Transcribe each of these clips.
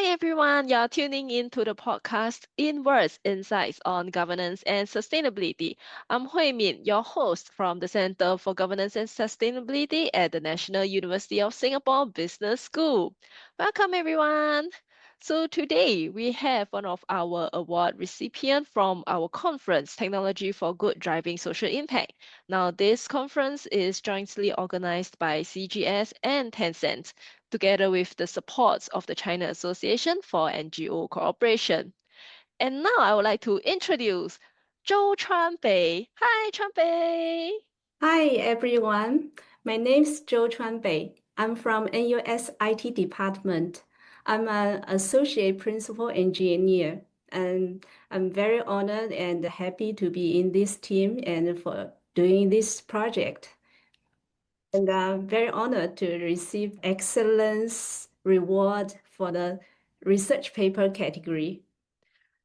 Hi everyone, you're tuning in to the podcast Inwards Insights on Governance and Sustainability. I'm Hui Min, your host from the Center for Governance and Sustainability at the National University of Singapore Business School. Welcome everyone. So today we have one of our award recipients from our conference, Technology for Good Driving Social Impact. Now this conference is jointly organized by CGS and Tencent, together with the support of the China Association for NGO Cooperation. And now I would like to introduce Zhou Chuanbei. Hi, Chuanbei. Hi everyone, my name is Zhou Chuanbei. I'm from NUS IT department. I'm an associate principal engineer, and I'm very honored and happy to be in this team and for doing this project. And I'm very honored to receive excellence reward for the research paper category.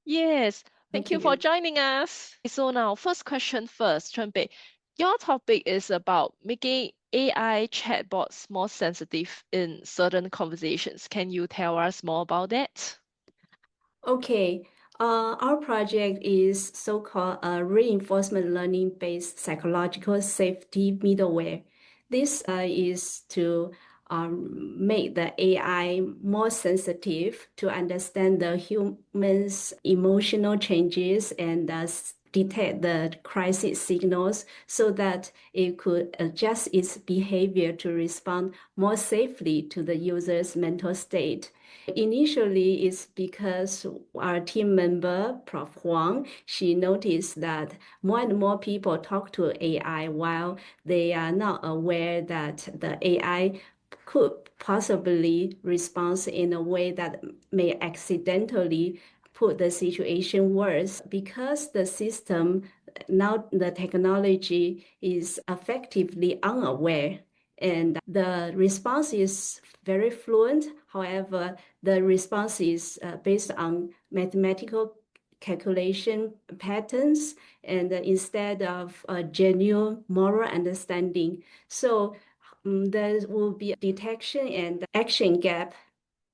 Yes, thank Thank you for you. joining us. So now, first question first, Chuanbei. Your topic is about making AI chatbots more sensitive in certain conversations. Can you tell us more about that? Okay, our project is so-called reinforcement learning-based psychological safety middleware. This is to make the AI more sensitive to understand the human's emotional changes and detect the crisis signals so that it could adjust its behavior to respond more safely to the user's mental state. Initially, it's because our team member, Prof. Huang, she noticed that more and more people talk to AI while they are not aware that the AI could possibly respond in a way that may accidentally put the situation worse because the system, now the technology is effectively unaware and the response is very fluent. However, the response is based on mathematical calculation patterns and instead of a genuine moral understanding. So there will be detection and action gap.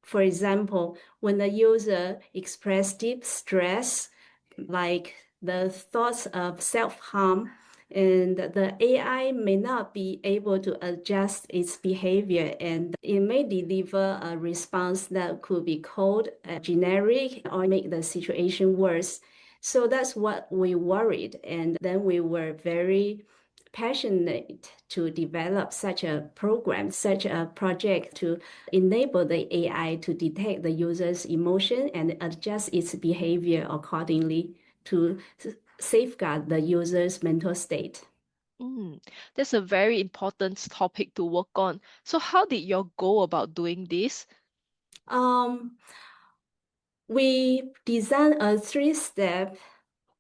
For example, when the user express deep stress, like the thoughts of self-harm, and the AI may not be able to adjust its behavior and it may deliver a response that could be called generic or make the situation worse. So that's what we worried. And then we were very passionate to develop such a program, such a project to enable the AI to detect the user's emotion and adjust its behavior accordingly to safeguard the user's mental state. That's a very important topic to work on. So how did you go about doing this? Um, we designed a three-step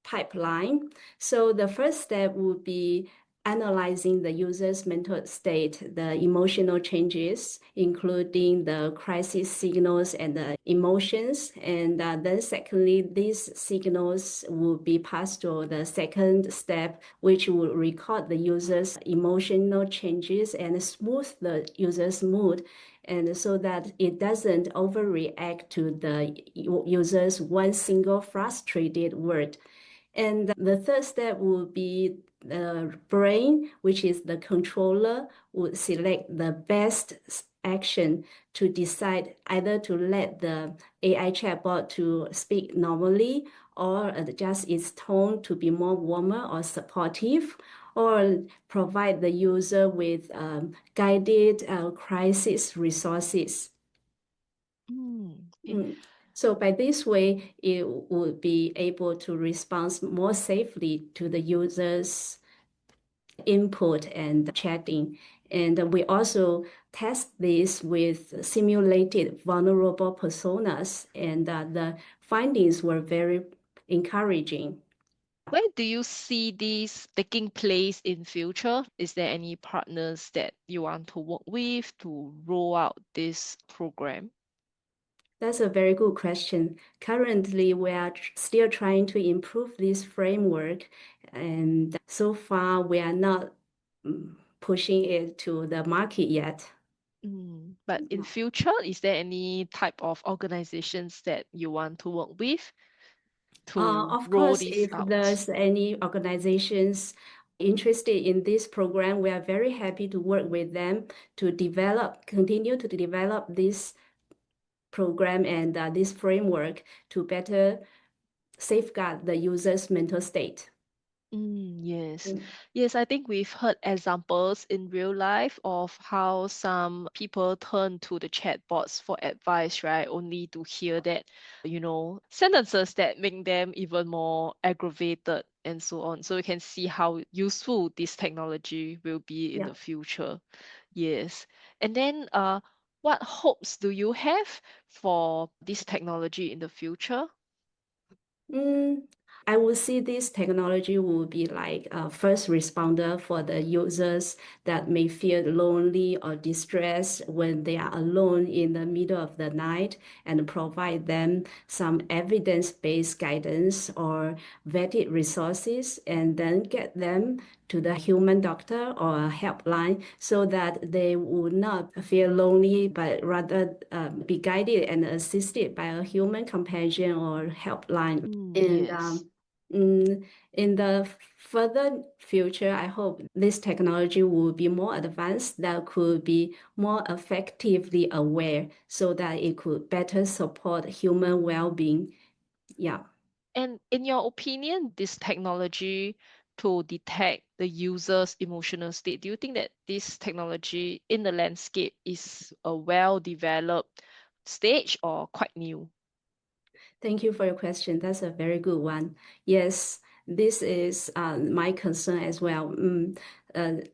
pipeline. So the first step would be analyzing the user's mental state, the emotional changes, including the crisis signals and the emotions. And then secondly, these signals will be passed to the second step, which will record the user's emotional changes and smooth the user's mood, and so that it doesn't overreact to the user's one single frustrated word. And the third step would be the brain, which is the controller, would select the best action to decide either to let the AI chatbot to speak normally or adjust its tone to be more warmer or supportive, or provide the user with guided crisis resources. Okay. Mm. So by this way, it would be able to respond more safely to the user's input and chatting. And we also test this with simulated vulnerable personas, and the findings were very encouraging. Where do you see this taking place in future? Is there any partners that you want to work with to roll out this program? That's a very good question. Currently, we are still trying to improve this framework, and so far we are not pushing it to the market yet. But in future, is there any type of organizations that you want to work with to Of roll course, this if out? there's any organizations interested in this program, we are very happy to work with them to continue to develop this program and this framework to better safeguard the user's mental state. Yes. Mm, Yes, I think we've heard examples in real life of how some people turn to the chatbots for advice, right? Only to hear that, sentences that make them even more aggravated and so on. So you can see how useful this technology will be in yeah. the future. Yes. And then, what hopes do you have for this technology in the future? Mm, I would see this technology will be like a first responder for the users that may feel lonely or distressed when they are alone in the middle of the night and provide them some evidence-based guidance or vetted resources and then get them to the human doctor or a helpline so that they would not feel lonely but rather be guided and assisted by a human companion or helpline. And Yes. in the further future, I hope this technology will be more advanced that could be more effectively aware so that it could better support human well-being. Yeah. And in your opinion, this technology to detect the user's emotional state, do you think that this technology in the landscape is a well-developed stage or quite new? Thank you for your question. That's a very good one. Yes, this is my concern as well.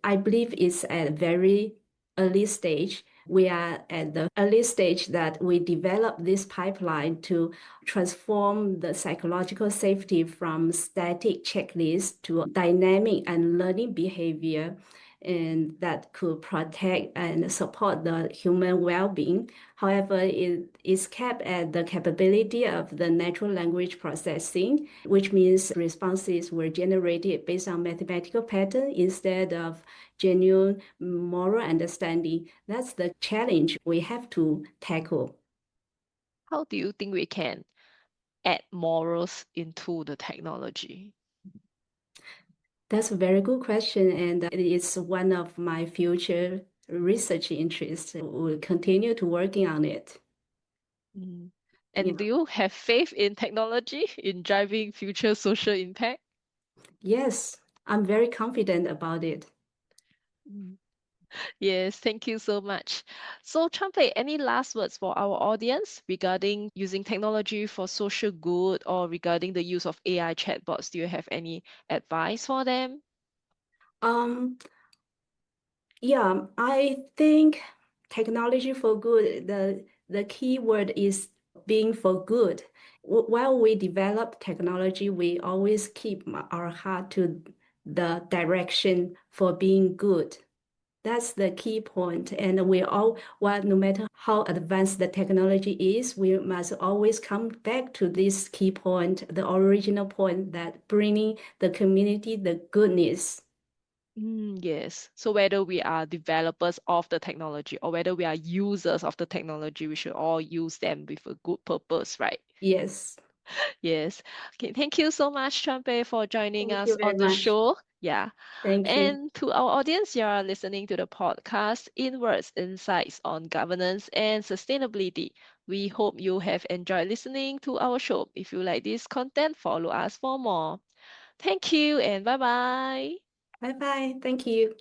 I believe it's at a very early stage. We are at the early stage that we develop this pipeline to transform the psychological safety from static checklist to dynamic and learning behavior, and that could protect and support the human well-being. However, it is capped at the capability of the natural language processing, which means responses were generated based on mathematical pattern instead of genuine moral understanding. That's the challenge we have to tackle. How do you think we can add morals into the technology? That's a very good question, and it is one of my future research interests. We'll continue to working on it. Mm. And do Yeah. you have faith in technology in driving future social impact? Yes, I'm very confident about it. Mm. Yes, thank you so much. So, Trumpet, any last words for our audience regarding using technology for social good or regarding the use of AI chatbots? Do you have any advice for them? Um, Yeah, I think technology for good, the key word is being for good. While we develop technology, we always keep our heart to the direction for being good. That's the key point. And we all, well, no matter how advanced the technology is, we must always come back to this key point, the original point that bringing the community the goodness. Yes. So whether we are developers of the technology or whether we are users of the technology, we should all use them with a good purpose, right? Yes. Yes. Okay, thank you so much, Trumpet, for joining Thank you us very on the much. show. Yeah. Thank you. And to our audience, you are listening to the podcast Inwards Insights on Governance and Sustainability. We hope you have enjoyed listening to our show. If you like this content, follow us for more. Thank you and bye bye. Bye bye. Thank you.